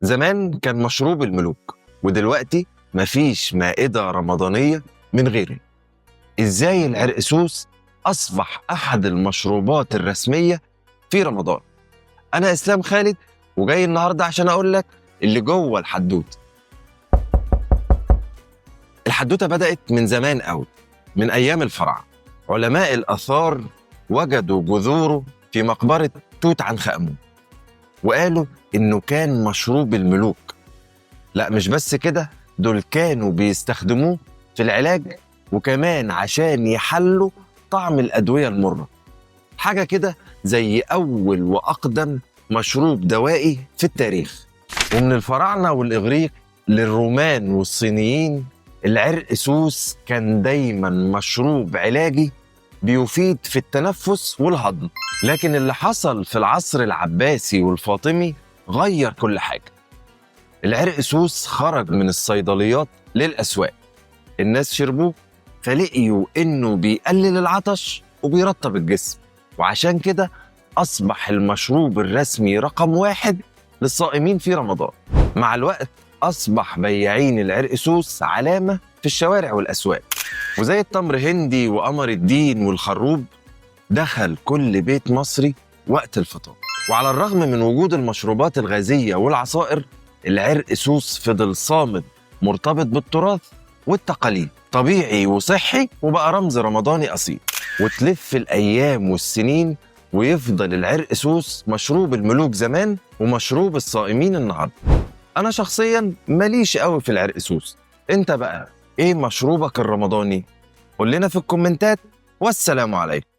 زمان كان مشروب الملوك، ودلوقتي مفيش مائدة رمضانية من غيره. ازاي العرقسوس أصبح أحد المشروبات الرسمية في رمضان؟ أنا إسلام خالد، وجاي النهاردة عشان أقول لك اللي جوه الحدوتة. الحدوتة بدأت من زمان قوي، من أيام الفراعنة. علماء الآثار وجدوا جذوره في مقبرة توت عنخ آمون، وقالوا إنه كان مشروب الملوك. لا مش بس كده، دول كانوا بيستخدموه في العلاج، وكمان عشان يحلوا طعم الأدوية المرة. حاجة كده زي أول وأقدم مشروب دوائي في التاريخ. ومن الفراعنة والإغريق للرومان والصينيين، العرقسوس كان دايما مشروب علاجي بيفيد في التنفس والهضم. لكن اللي حصل في العصر العباسي والفاطمي غير كل حاجة. العرقسوس خرج من الصيدليات للأسواق، الناس شربوه فلقيوا إنه بيقلل العطش وبيرطب الجسم، وعشان كده أصبح المشروب الرسمي رقم 1 للصائمين في رمضان. مع الوقت أصبح بياعين العرقسوس علامة في الشوارع والأسواق، وزي التمر هندي وقمر الدين والخروب دخل كل بيت مصري وقت الفطار. وعلى الرغم من وجود المشروبات الغازية والعصائر، العرقسوس فضل صامد مرتبط بالتراث والتقاليد، طبيعي وصحي، وبقى رمز رمضاني أصيل. وتلف الأيام والسنين ويفضل العرقسوس مشروب الملوك زمان ومشروب الصائمين النهارده. أنا شخصيا ماليش قوي في العرقسوس، أنت بقى إيه مشروبك الرمضاني؟ قول لنا في الكومنتات، والسلام عليكم.